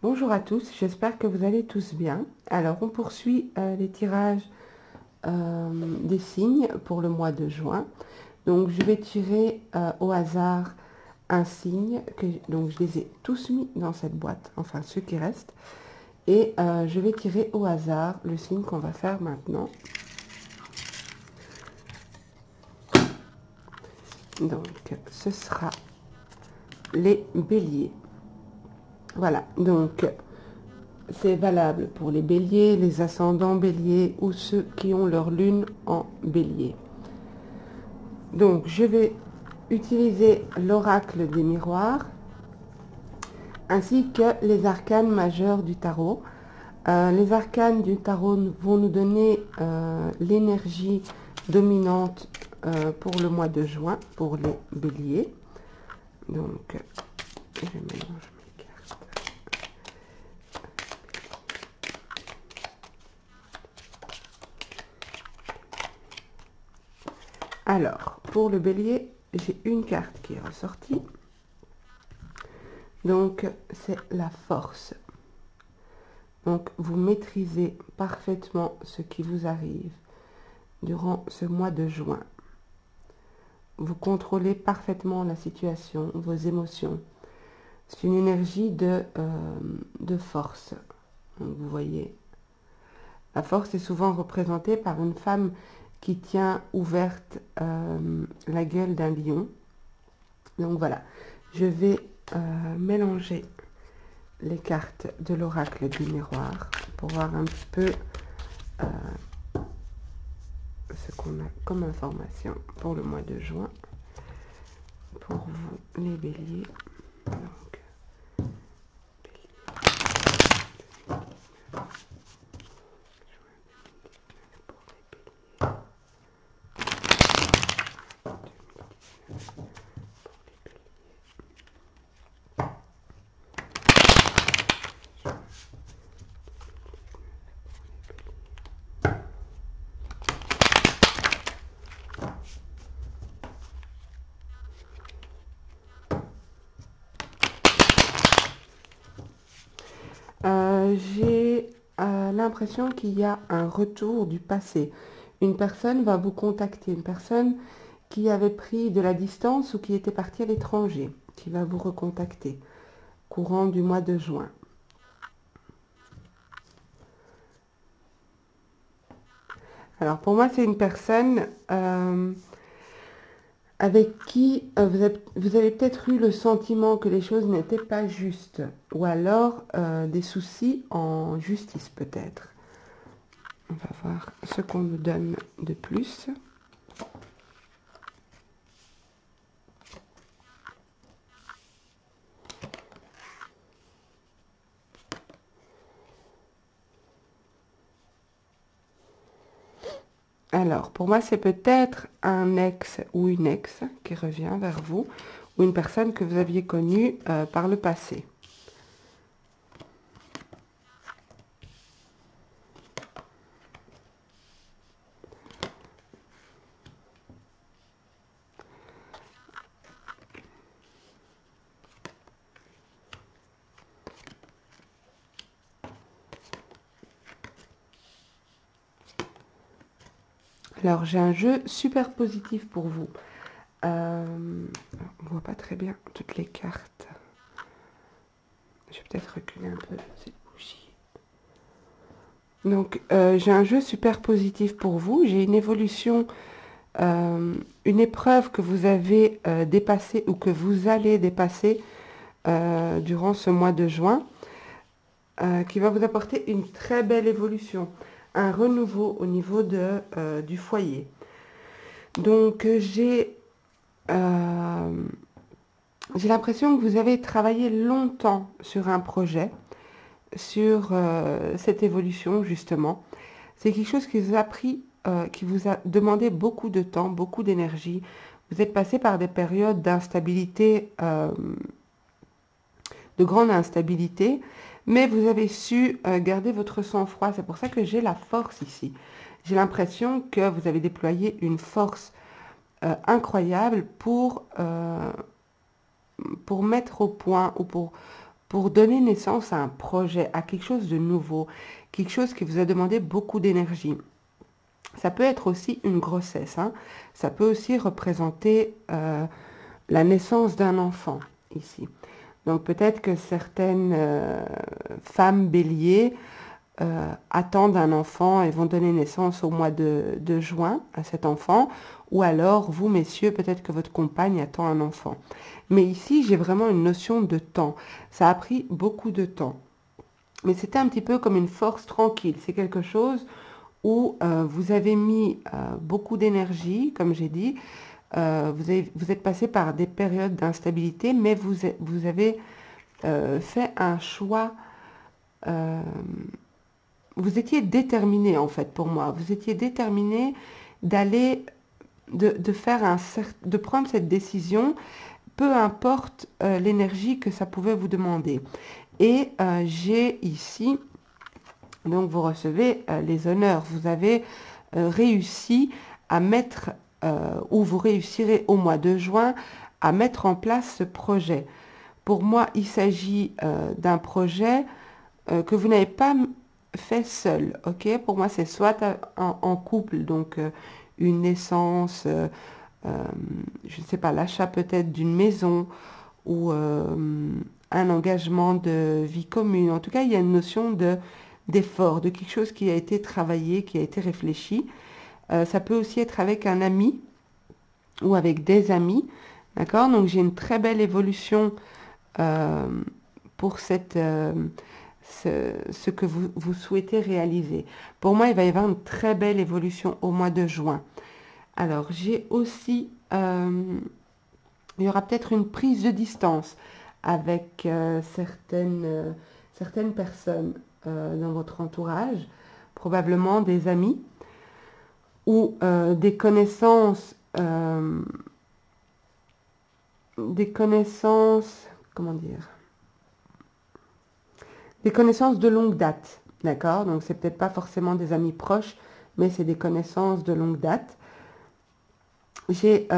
Bonjour à tous, j'espère que vous allez tous bien. Alors, on poursuit les tirages des signes pour le mois de juin. Donc, je vais tirer au hasard un signe. Donc, je les ai tous mis dans cette boîte, enfin ceux qui restent. Et je vais tirer au hasard le signe qu'on va faire maintenant. Donc, ce sera les béliers. Voilà, donc c'est valable pour les béliers, les ascendants béliers ou ceux qui ont leur lune en bélier. Donc, je vais utiliser l'oracle des miroirs ainsi que les arcanes majeurs du tarot. Les arcanes du tarot vont nous donner l'énergie dominante pour le mois de juin, pour les béliers. Donc, je mélange mes cartes. Alors, pour le bélier, j'ai une carte qui est ressortie. Donc, c'est la force. Donc, vous maîtrisez parfaitement ce qui vous arrive durant ce mois de juin. Vous contrôlez parfaitement la situation, vos émotions. C'est une énergie de force. Donc, vous voyez, la force est souvent représentée par une femme qui tient ouverte la gueule d'un lion. Donc voilà, je vais mélanger les cartes de l'oracle du miroir pour voir un petit peu ce qu'on a comme information pour le mois de juin. Pour vous, les béliers. Donc, j'ai l'impression qu'il y a un retour du passé. Une personne va vous contacter, une personne qui avait pris de la distance ou qui était partie à l'étranger, qui va vous recontacter courant du mois de juin. Alors pour moi, c'est une personne avec qui vous avez peut-être eu le sentiment que les choses n'étaient pas justes, ou alors des soucis en justice peut-être. On va voir ce qu'on nous donne de plus. Alors, pour moi, c'est peut-être un ex ou une ex qui revient vers vous, ou une personne que vous aviez connue par le passé. Alors, j'ai un jeu super positif pour vous. On ne voit pas très bien toutes les cartes. Je vais peut-être reculer un peu cette bougie. Donc, j'ai un jeu super positif pour vous. J'ai une évolution, une épreuve que vous avez dépassée ou que vous allez dépasser durant ce mois de juin, qui va vous apporter une très belle évolution, un renouveau au niveau du foyer. Donc, j'ai l'impression que vous avez travaillé longtemps sur un projet, sur cette évolution justement. C'est quelque chose qui vous a pris, qui vous a demandé beaucoup de temps, beaucoup d'énergie. Vous êtes passé par des périodes d'instabilité, de grande instabilité, mais vous avez su garder votre sang-froid. C'est pour ça que j'ai la force ici. J'ai l'impression que vous avez déployé une force pour incroyable pour mettre au point ou pour pour donner naissance à un projet, à quelque chose de nouveau, quelque chose qui vous a demandé beaucoup d'énergie. Ça peut être aussi une grossesse, hein. Ça peut aussi représenter la naissance d'un enfant ici. Donc peut-être que certaines femmes béliers attendent un enfant et vont donner naissance au mois de juin à cet enfant. Ou alors, vous, messieurs, peut-être que votre compagne attend un enfant. Mais ici, j'ai vraiment une notion de temps. Ça a pris beaucoup de temps. Mais c'était un petit peu comme une force tranquille. C'est quelque chose où vous avez mis beaucoup d'énergie, comme j'ai dit. Vous êtes passé par des périodes d'instabilité, mais vous avez fait un choix. Vous étiez déterminé, en fait, pour moi. Vous étiez déterminé d'aller, de prendre cette décision, peu importe l'énergie que ça pouvait vous demander. Et j'ai ici, donc vous recevez les honneurs. Vous avez réussi à mettre, ou vous réussirez au mois de juin, à mettre en place ce projet. Pour moi, il s'agit d'un projet que vous n'avez pas fait seul, ok? Pour moi, c'est soit en couple, donc une naissance, je ne sais pas, l'achat peut-être d'une maison ou un engagement de vie commune. En tout cas, il y a une notion d'effort, de quelque chose qui a été travaillé, qui a été réfléchi. Ça peut aussi être avec un ami ou avec des amis, d'accord? Donc, j'ai une très belle évolution pour ce que vous souhaitez réaliser. Pour moi, il va y avoir une très belle évolution au mois de juin. Alors, j'ai aussi, il y aura peut-être une prise de distance avec certaines personnes dans votre entourage, probablement des amis ou des connaissances, comment dire, des connaissances de longue date, d'accord? Donc, c'est peut-être pas forcément des amis proches, mais c'est des connaissances de longue date. J'ai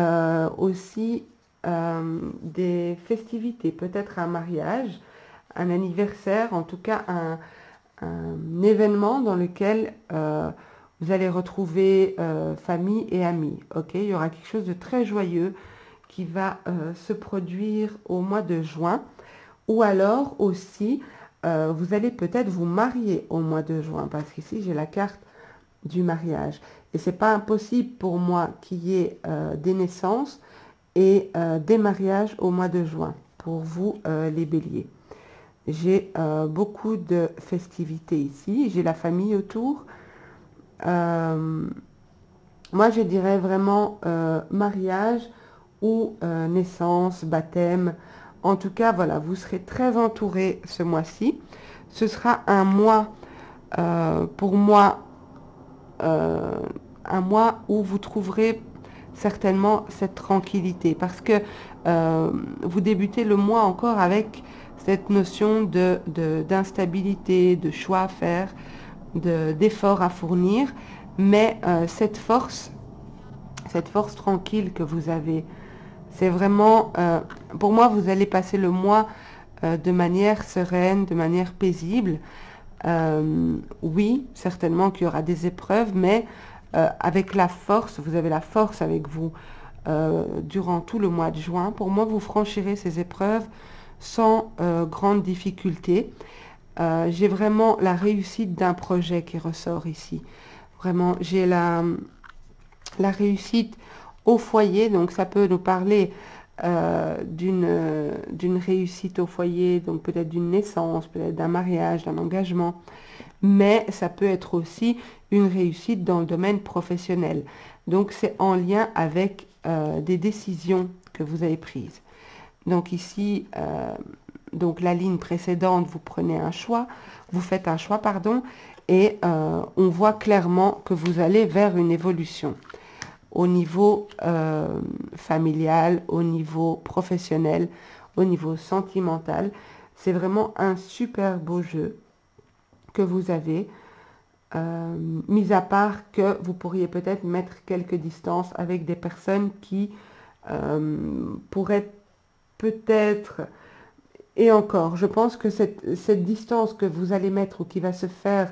aussi des festivités, peut-être un mariage, un anniversaire, en tout cas un événement dans lequel vous allez retrouver famille et amis. Ok, il y aura quelque chose de très joyeux qui va se produire au mois de juin. Ou alors aussi, vous allez peut-être vous marier au mois de juin, parce qu'ici j'ai la carte du mariage. Et c'est pas impossible pour moi qu'il y ait des naissances et des mariages au mois de juin, pour vous les béliers. J'ai beaucoup de festivités ici, j'ai la famille autour. Moi, je dirais vraiment mariage ou naissance, baptême. En tout cas, voilà, vous serez très entouré ce mois-ci. Ce sera un mois, pour moi, un mois où vous trouverez certainement cette tranquillité, parce que vous débutez le mois encore avec cette notion d'instabilité, de choix à faire, d'efforts à fournir, mais cette force tranquille que vous avez, c'est vraiment, pour moi, vous allez passer le mois de manière sereine, de manière paisible. Oui, certainement qu'il y aura des épreuves, mais avec la force, vous avez la force avec vous durant tout le mois de juin. Pour moi, vous franchirez ces épreuves sans grande difficulté. J'ai vraiment la réussite d'un projet qui ressort ici. Vraiment, j'ai la réussite au foyer, donc ça peut nous parler d'une réussite au foyer, donc peut-être d'une naissance, peut-être d'un mariage, d'un engagement, mais ça peut être aussi une réussite dans le domaine professionnel. Donc c'est en lien avec des décisions que vous avez prises. Donc ici, donc la ligne précédente, vous prenez un choix, vous faites un choix, pardon, et on voit clairement que vous allez vers une évolution au niveau familial, au niveau professionnel, au niveau sentimental. C'est vraiment un super beau jeu que vous avez, mis à part que vous pourriez peut-être mettre quelques distances avec des personnes qui pourraient peut-être Et encore, je pense que cette distance que vous allez mettre ou qui va se faire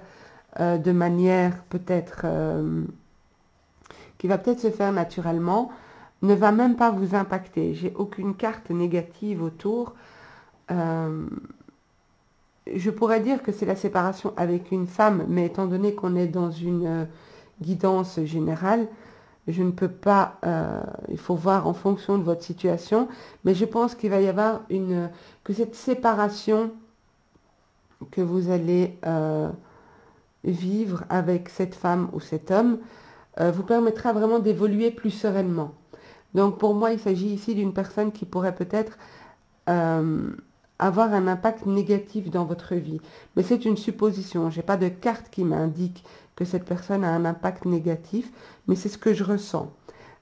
de manière peut-être, qui va peut-être se faire naturellement, ne va même pas vous impacter. J'ai aucune carte négative autour. Je pourrais dire que c'est la séparation avec une femme, mais étant donné qu'on est dans une guidance générale, je ne peux pas, il faut voir en fonction de votre situation, mais je pense qu'il va y avoir que cette séparation que vous allez vivre avec cette femme ou cet homme vous permettra vraiment d'évoluer plus sereinement. Donc pour moi, il s'agit ici d'une personne qui pourrait peut-être avoir un impact négatif dans votre vie. Mais c'est une supposition. Je n'ai pas de carte qui m'indique que cette personne a un impact négatif, mais c'est ce que je ressens.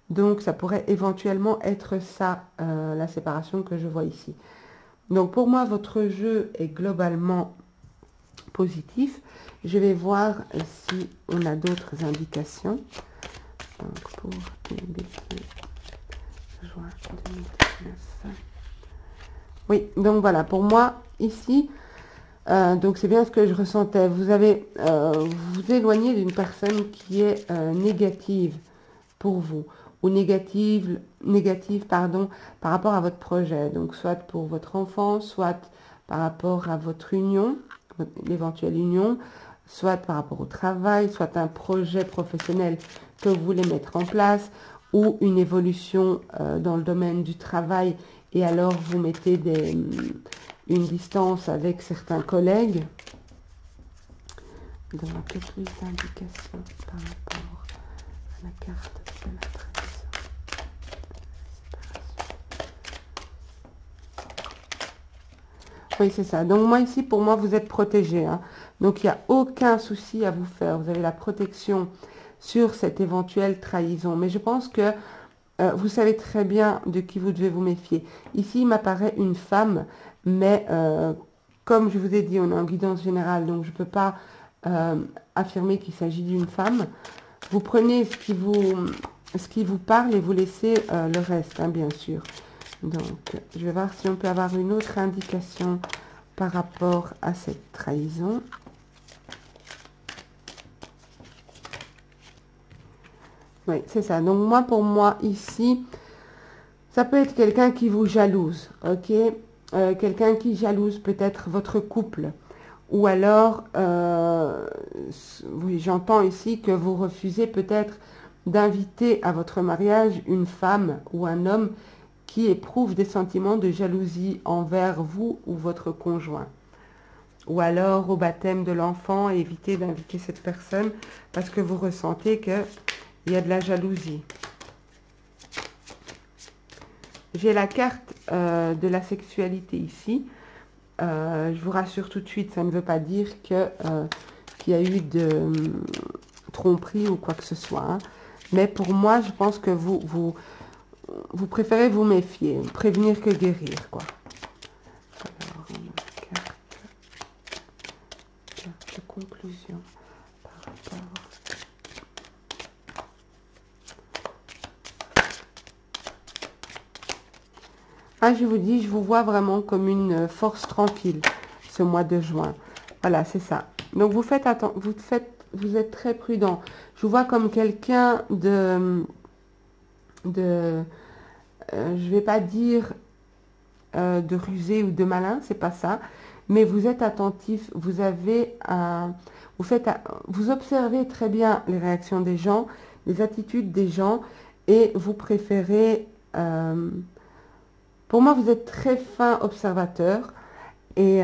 Donc ça pourrait éventuellement être ça, la séparation que je vois ici. Donc pour moi, votre jeu est globalement positif. Je vais voir si on a d'autres indications. Donc pour les béliers, juin 2019. Oui, donc voilà, pour moi, ici, donc c'est bien ce que je ressentais. Vous avez, vous éloignez d'une personne qui est négative pour vous, ou négative, pardon, par rapport à votre projet. Donc soit pour votre enfant, soit par rapport à votre union, l'éventuelle union, soit par rapport au travail, soit un projet professionnel que vous voulez mettre en place, ou une évolution dans le domaine du travail, et alors vous mettez une distance avec certains collègues. Donne un peu plus d'indications par rapport à la carte de la trahison. Oui, c'est ça. Donc moi ici, pour moi, vous êtes protégé. Hein. Donc il n'y a aucun souci à vous faire. Vous avez la protection sur cette éventuelle trahison. Mais je pense que vous savez très bien de qui vous devez vous méfier. Ici, il m'apparaît une femme, mais comme je vous ai dit, on est en guidance générale, donc je ne peux pas affirmer qu'il s'agit d'une femme. Vous prenez ce qui vous parle et vous laissez le reste, hein, bien sûr. Donc, je vais voir si on peut avoir une autre indication par rapport à cette trahison. Oui, c'est ça. Donc, moi, pour moi, ici, ça peut être quelqu'un qui vous jalouse, ok? Quelqu'un qui jalouse peut-être votre couple. Ou alors, oui, j'entends ici que vous refusez peut-être d'inviter à votre mariage une femme ou un homme qui éprouve des sentiments de jalousie envers vous ou votre conjoint. Ou alors, au baptême de l'enfant, évitez d'inviter cette personne parce que vous ressentez qu'il y a de la jalousie. J'ai la carte de la sexualité ici. Je vous rassure tout de suite, ça ne veut pas dire qu'il y a eu de tromperie ou quoi que ce soit. Hein. Mais pour moi, je pense que vous préférez vous méfier, prévenir que guérir, quoi. Alors, on a carte de conclusion par rapport. Ah, je vous dis, je vous vois vraiment comme une force tranquille ce mois de juin. Voilà, c'est ça. Donc, vous êtes très prudent. Je vous vois comme quelqu'un je vais pas dire de rusé ou de malin, c'est pas ça. Mais vous êtes attentif, vous observez très bien les réactions des gens, les attitudes des gens, et vous préférez... pour moi, vous êtes très fin observateur et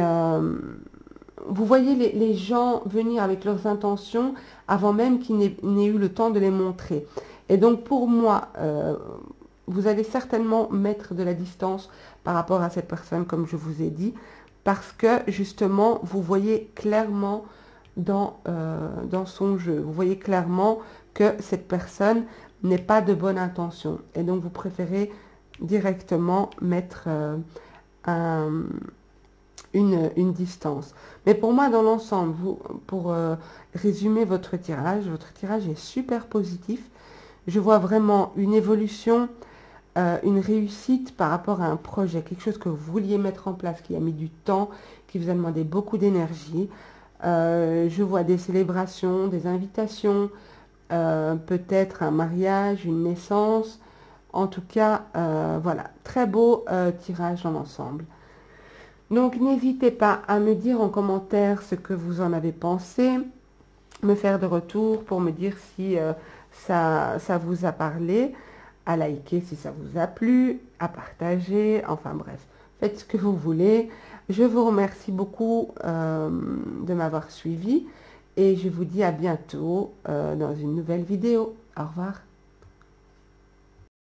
vous voyez les gens venir avec leurs intentions avant même qu'ils n'aient eu le temps de les montrer. Et donc, pour moi, vous allez certainement mettre de la distance par rapport à cette personne, comme je vous ai dit, parce que, justement, vous voyez clairement dans son jeu. Vous voyez clairement que cette personne n'est pas de bonne intention. Et donc, vous préférez directement mettre une distance. Mais pour moi, dans l'ensemble, pour résumer votre tirage est super positif. Je vois vraiment une évolution une réussite par rapport à un projet, quelque chose que vous vouliez mettre en place, qui a mis du temps, qui vous a demandé beaucoup d'énergie. Je vois des célébrations, des invitations, peut-être un mariage, une naissance. En tout cas, voilà, très beau tirage dans l'ensemble. Donc, n'hésitez pas à me dire en commentaire ce que vous en avez pensé, me faire de retour pour me dire si ça vous a parlé, à liker si ça vous a plu, à partager, enfin bref, faites ce que vous voulez. Je vous remercie beaucoup de m'avoir suivi et je vous dis à bientôt dans une nouvelle vidéo. Au revoir.